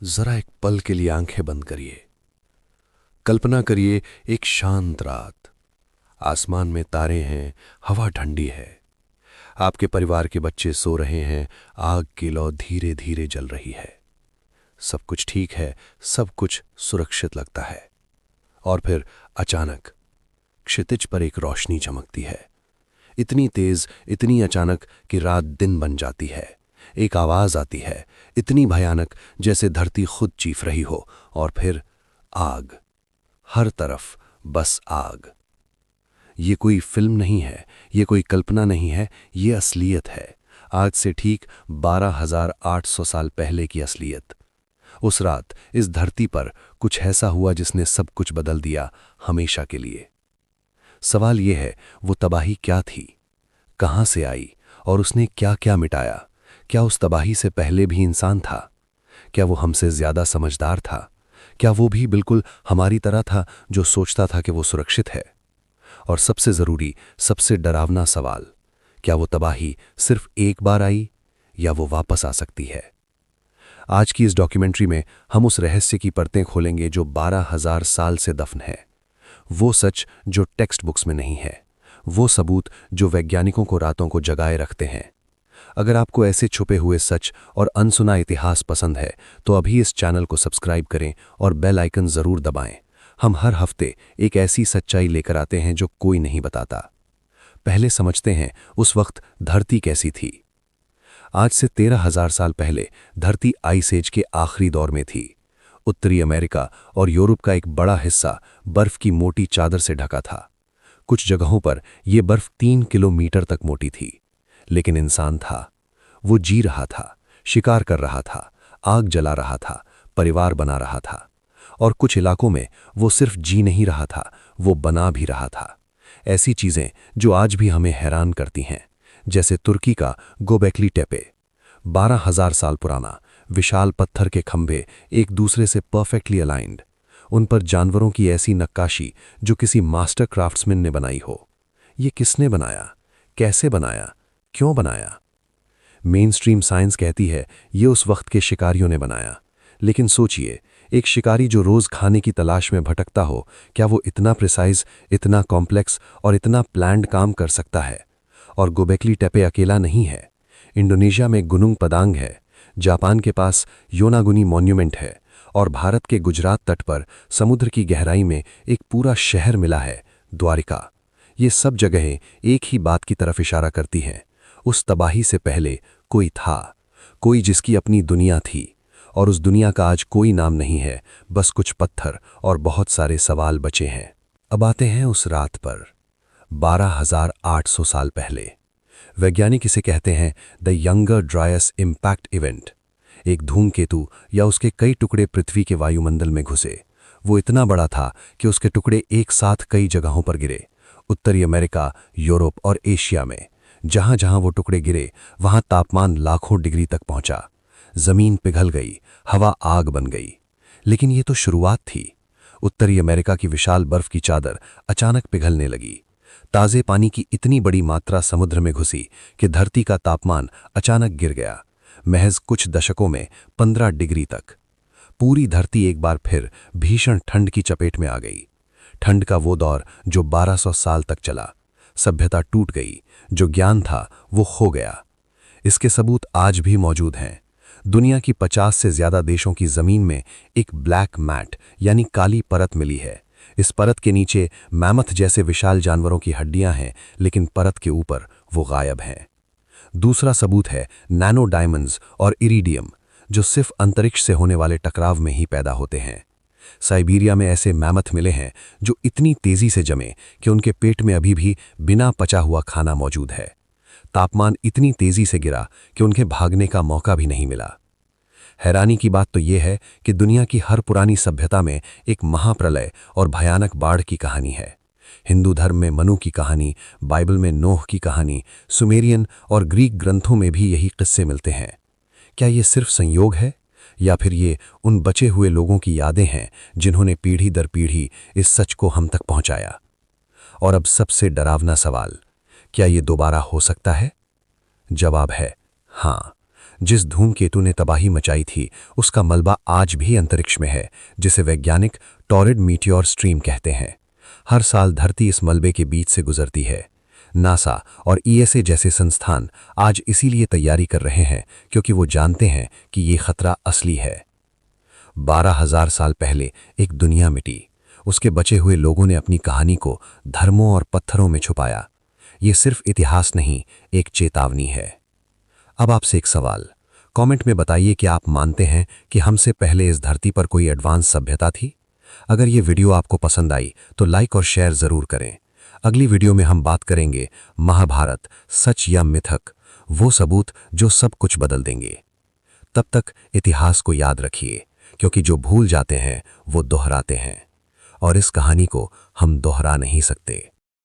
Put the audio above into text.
जरा एक पल के लिए आंखें बंद करिए। कल्पना करिए एक शांत रात। आसमान में तारे हैं, हवा ठंडी है। आपके परिवार के बच्चे सो रहे हैं, आग की लौ धीरे धीरे जल रही है। सब कुछ ठीक है, सब कुछ सुरक्षित लगता है। और फिर अचानक क्षितिज पर एक रोशनी चमकती है। इतनी तेज, इतनी अचानक कि रात दिन बन जाती है। एक आवाज आती है, इतनी भयानक जैसे धरती खुद चीख रही हो। और फिर आग, हर तरफ बस आग। ये कोई फिल्म नहीं है, ये कोई कल्पना नहीं है, ये असलियत है। आज से ठीक 12,800 साल पहले की असलियत। उस रात इस धरती पर कुछ ऐसा हुआ जिसने सब कुछ बदल दिया, हमेशा के लिए। सवाल यह है, वो तबाही क्या थी, कहां से आई और उसने क्या क्या मिटाया? क्या उस तबाही से पहले भी इंसान था? क्या वो हमसे ज्यादा समझदार था? क्या वो भी बिल्कुल हमारी तरह था, जो सोचता था कि वो सुरक्षित है? और सबसे जरूरी, सबसे डरावना सवाल, क्या वो तबाही सिर्फ एक बार आई या वो वापस आ सकती है? आज की इस डॉक्यूमेंट्री में हम उस रहस्य की परतें खोलेंगे जो 12,000 साल से दफन है। वो सच जो टेक्स्ट बुक्स में नहीं है, वो सबूत जो वैज्ञानिकों को रातों को जगाए रखते हैं। अगर आपको ऐसे छुपे हुए सच और अनसुना इतिहास पसंद है तो अभी इस चैनल को सब्सक्राइब करें और बेल आइकन जरूर दबाएं। हम हर हफ्ते एक ऐसी सच्चाई लेकर आते हैं जो कोई नहीं बताता। पहले समझते हैं उस वक्त धरती कैसी थी। आज से 13,000 साल पहले धरती आइस एज के आखिरी दौर में थी। उत्तरी अमेरिका और यूरोप का एक बड़ा हिस्सा बर्फ की मोटी चादर से ढका था। कुछ जगहों पर यह बर्फ 3 किलोमीटर तक मोटी थी। लेकिन इंसान था, वो जी रहा था, शिकार कर रहा था, आग जला रहा था, परिवार बना रहा था। और कुछ इलाकों में वो सिर्फ जी नहीं रहा था, वो बना भी रहा था। ऐसी चीजें जो आज भी हमें हैरान करती हैं, जैसे तुर्की का गोबेकली टेपे। 12,000 साल पुराना, विशाल पत्थर के खंभे एक दूसरे से परफेक्टली अलाइंड। उन पर जानवरों की ऐसी नक्काशी जो किसी मास्टर क्राफ्ट्समैन ने बनाई हो। ये किसने बनाया, कैसे बनाया, क्यों बनाया? मेन स्ट्रीम साइंस कहती है ये उस वक्त के शिकारियों ने बनाया। लेकिन सोचिए, एक शिकारी जो रोज खाने की तलाश में भटकता हो, क्या वो इतना प्रिसाइज, इतना कॉम्प्लेक्स और इतना प्लान्ड काम कर सकता है? और गोबेकली टेपे अकेला नहीं है। इंडोनेशिया में गुनुंग पदांग है, जापान के पास योनागुनी मॉन्यूमेंट है, और भारत के गुजरात तट पर समुद्र की गहराई में एक पूरा शहर मिला है, द्वारिका। ये सब जगहें एक ही बात की तरफ इशारा करती हैं। उस तबाही से पहले कोई था, कोई जिसकी अपनी दुनिया थी। और उस दुनिया का आज कोई नाम नहीं है, बस कुछ पत्थर और बहुत सारे सवाल बचे हैं। अब आते हैं उस रात पर, 12,800 साल पहले। वैज्ञानिक इसे कहते हैं the younger Dryas impact event. एक धूमकेतु या उसके कई टुकड़े पृथ्वी के वायुमंडल में घुसे। वो इतना बड़ा था कि उसके टुकड़े एक साथ कई जगहों पर गिरे। उत्तरी अमेरिका, यूरोप और एशिया में। जहां जहां वो टुकड़े गिरे, वहां तापमान लाखों डिग्री तक पहुंचा। जमीन पिघल गई, हवा आग बन गई। लेकिन ये तो शुरुआत थी। उत्तरी अमेरिका की विशाल बर्फ की चादर अचानक पिघलने लगी। ताजे पानी की इतनी बड़ी मात्रा समुद्र में घुसी कि धरती का तापमान अचानक गिर गया, महज कुछ दशकों में 15 डिग्री तक। पूरी धरती एक बार फिर भीषण ठंड की चपेट में आ गई। ठंड का वो दौर जो 1200 साल तक चला। सभ्यता टूट गई, जो ज्ञान था वो खो गया। इसके सबूत आज भी मौजूद हैं। दुनिया की 50 से ज्यादा देशों की जमीन में एक ब्लैक मैट यानी काली परत मिली है। इस परत के नीचे मैमथ जैसे विशाल जानवरों की हड्डियां हैं, लेकिन परत के ऊपर वो गायब हैं। दूसरा सबूत है नैनो डायमंड्स और इरिडियम, जो सिर्फ अंतरिक्ष से होने वाले टकराव में ही पैदा होते हैं। साइबेरिया में ऐसे मैमथ मिले हैं जो इतनी तेजी से जमे कि उनके पेट में अभी भी बिना पचा हुआ खाना मौजूद है। तापमान इतनी तेजी से गिरा कि उनके भागने का मौका भी नहीं मिला। हैरानी की बात तो यह है कि दुनिया की हर पुरानी सभ्यता में एक महाप्रलय और भयानक बाढ़ की कहानी है। हिंदू धर्म में मनु की कहानी, बाइबल में नोह की कहानी, सुमेरियन और ग्रीक ग्रंथों में भी यही किस्से मिलते हैं। क्या ये सिर्फ संयोग है, या फिर ये उन बचे हुए लोगों की यादें हैं जिन्होंने पीढ़ी दर पीढ़ी इस सच को हम तक पहुंचाया? और अब सबसे डरावना सवाल, क्या ये दोबारा हो सकता है? जवाब है हाँ। जिस धूमकेतु ने तबाही मचाई थी उसका मलबा आज भी अंतरिक्ष में है, जिसे वैज्ञानिक टॉरिड मीटियोर स्ट्रीम कहते हैं। हर साल धरती इस मलबे के बीच से गुजरती है। नासा और ईएसए जैसे संस्थान आज इसीलिए तैयारी कर रहे हैं क्योंकि वो जानते हैं कि ये खतरा असली है। 12,000 साल पहले एक दुनिया मिटी। उसके बचे हुए लोगों ने अपनी कहानी को धर्मों और पत्थरों में छुपाया। ये सिर्फ इतिहास नहीं, एक चेतावनी है। अब आपसे एक सवाल, कमेंट में बताइए कि आप मानते हैं कि हमसे पहले इस धरती पर कोई एडवांस सभ्यता थी? अगर ये वीडियो आपको पसंद आई तो लाइक और शेयर जरूर करें। अगली वीडियो में हम बात करेंगे महाभारत, सच या मिथक, वो सबूत जो सब कुछ बदल देंगे। तब तक इतिहास को याद रखिए, क्योंकि जो भूल जाते हैं वो दोहराते हैं, और इस कहानी को हम दोहरा नहीं सकते।